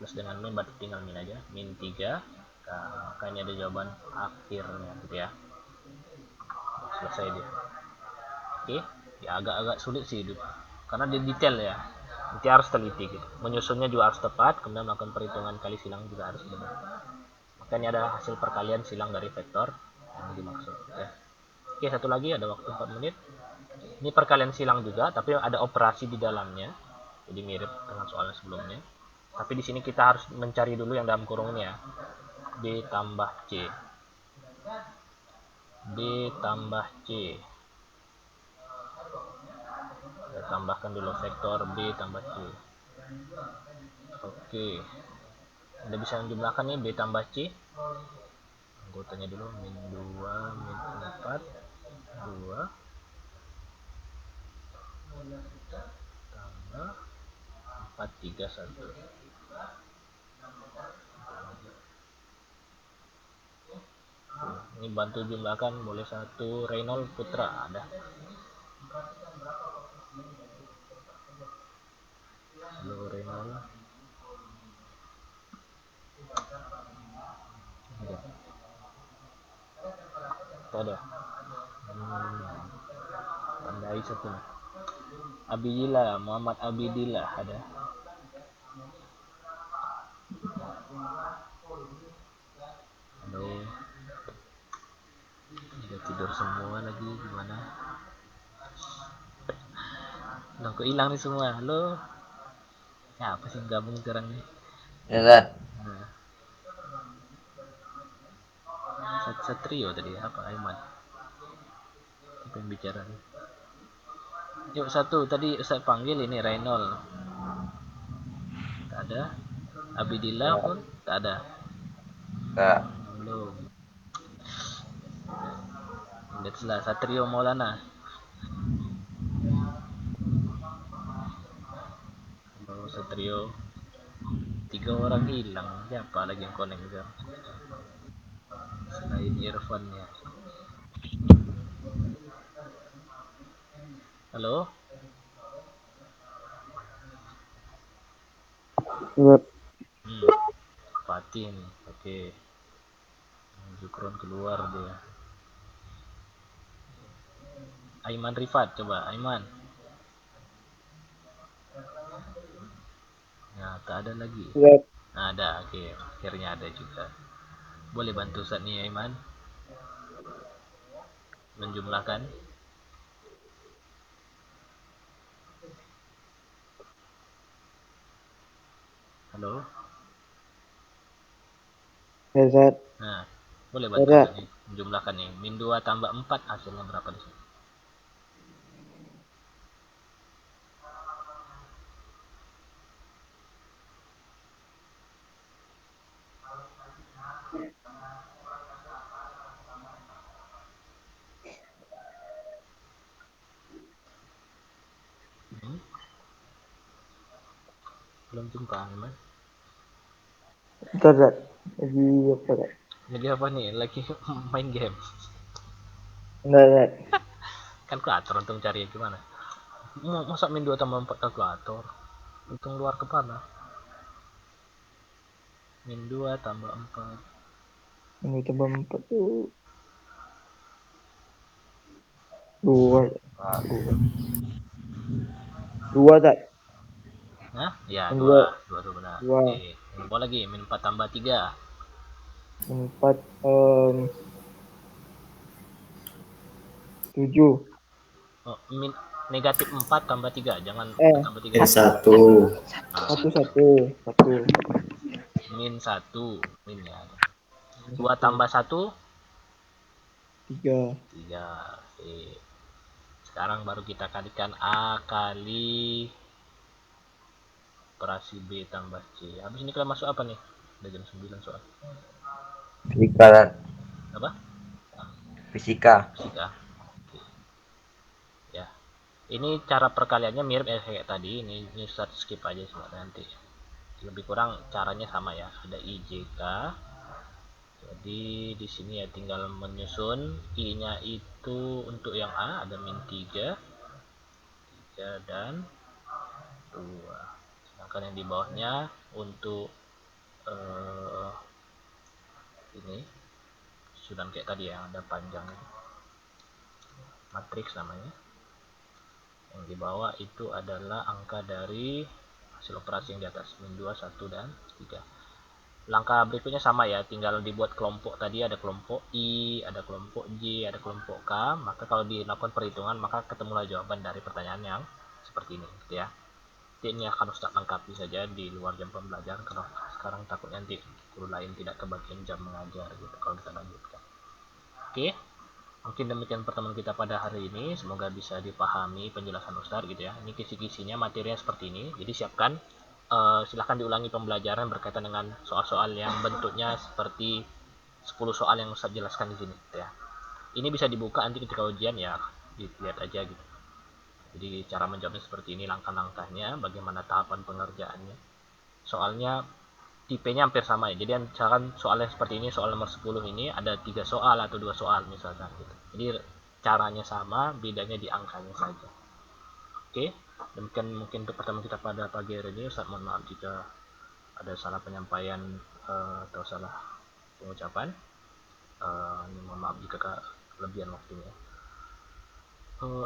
plus dengan min berarti tinggal min aja, min 3. Nah, maka ini ada jawaban akhirnya gitu ya. Selesai dia. Oke, ya agak-agak sulit sih itu karena dia detail ya. Nanti harus teliti gitu. Menyusunnya juga harus tepat, kemudian melakukan perhitungan kali silang juga harus benar. Maka ini ada hasil perkalian silang dari vektor yang dimaksud ya. Oke, satu lagi ada waktu 4 menit. Ini perkalian silang juga, tapi ada operasi di dalamnya. Jadi mirip dengan soal sebelumnya. Tapi di sini kita harus mencari dulu yang dalam kurung ini ya. B tambah C. B tambah C. Kita tambahkan dulu vektor B tambah C. Oke. Anda bisa menjumlahkan nih B tambah C. Anggotanya dulu min 2 min 4 2 tambah 4 3 1. Ini bantu jumlahkan boleh satu. Reynold Putra ada. Halo Reynold. Ada. Tandai satu. Abidillah, Muhammad Abidillah ada. Halo. Udah tidur semua lagi gimana? Udah kok hilang nih semua. Halo. Ya apa sih gabung sekarang nih? Ya, Zat. Nah. Satrio tadi apa Aiman? Apa yang bicara nih? Yuk satu tadi Ustaz panggil ini Reynold. Tak ada. Abidillah pun tak ada. Kak. Belum. That's lah Satrio Maulana. Halo Satrio. 3 orang hilang. Siapa lagi yang connect sekarang? selain earphone-nya. Halo? Zat. Fatin. Oke. Zukron keluar dia. Aiman Rifat, coba Aiman. Nah, tak ada lagi. Zat. Nah, ada. Oke, akhirnya ada juga. Boleh bantu Ustaz nih Aiman menjumlahkan. Halo? Ya, Zat. Nah, boleh bantu Zat. Ustaz nih menjumlahkan nih. Min 2 tambah 4 hasilnya berapa di sini? Belum jumpa Aiman. Bentar, Zat. Lagi apa, Zat? Jadi apa nih? Lagi main game. Enggak, Zat. Kalkulator untung cari gimana? Masa min 2 tambah 4 kalkulator? Hitung luar kepala. Min 2 tambah 4. Ini tambah 4 tuh. 2. 2, Zat. Hah? Ya, Min 2. 2. 2 benar. 2. Oke. Min lagi. Min 4 tambah 3. Min 4. 7. Oh, min negatif 4 tambah 3. Jangan tambah 3. Min 1. Nah, 1, 1. 1. min 1. Min ya. Min 2 1. tambah 1. 3. 3. Oke. Sekarang baru kita kalikan A kali operasi B tambah C. Habis ini kalian masuk apa nih? Udah jam 9 soal. Fisika, Zat. Apa? Fisika. Fisika. Oke. Ya. Ini cara perkaliannya mirip kayak tadi. Ini start skip aja sebenarnya nanti. Lebih kurang caranya sama ya. Ada IJK. Jadi di sini ya tinggal menyusun I-nya itu untuk yang A ada min 3 dan 2. Sedangkan yang di bawahnya untuk ini susunan kayak tadi yang ada panjang matriks namanya. Yang di bawah itu adalah angka dari hasil operasi yang di atas min 2, 1 dan 3. Langkah berikutnya sama ya, tinggal dibuat kelompok. Tadi ada kelompok I, ada kelompok J, ada kelompok K. Maka kalau dilakukan perhitungan maka ketemulah jawaban dari pertanyaan yang seperti ini gitu ya. Jadi ini akan Ustaz lengkapi saja di luar jam pembelajaran karena sekarang takutnya nanti guru lain tidak kebagian jam mengajar gitu kalau kita lanjutkan. Oke, mungkin demikian pertemuan kita pada hari ini. Semoga bisa dipahami penjelasan Ustaz gitu ya. Ini kisi-kisinya materinya seperti ini. Jadi siapkan. Silahkan diulangi pembelajaran berkaitan dengan soal-soal yang bentuknya seperti 10 soal yang Ustaz jelaskan di sini gitu ya. Ini bisa dibuka nanti ketika ujian ya, dilihat aja gitu. Jadi cara menjawabnya seperti ini, langkah-langkahnya, bagaimana tahapan pengerjaannya. Soalnya tipenya hampir sama ya. Jadi misalkan soalnya seperti ini, soal nomor 10 ini ada 3 soal atau 2 soal misalkan gitu. Jadi caranya sama, bedanya di angkanya saja. Oke, demikian mungkin untuk pertemuan kita pada pagi hari ini. Ustaz mohon maaf jika ada salah penyampaian atau salah pengucapan. Mohon maaf jika kelebihan waktunya.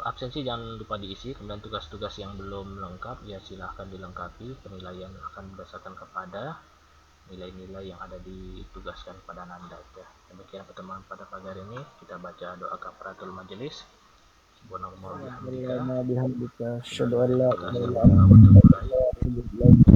Absensi jangan lupa diisi, kemudian tugas-tugas yang belum lengkap ya silahkan dilengkapi. Penilaian akan berdasarkan kepada nilai-nilai yang ada ditugaskan pada Anda ya. Demikian pertemuan pada pagi hari ini. Kita baca doa kafaratul majelis. Subhanallah bihamdika. Bihamdika. Asyhadu an la ilaha illa Warahmatullahi anta.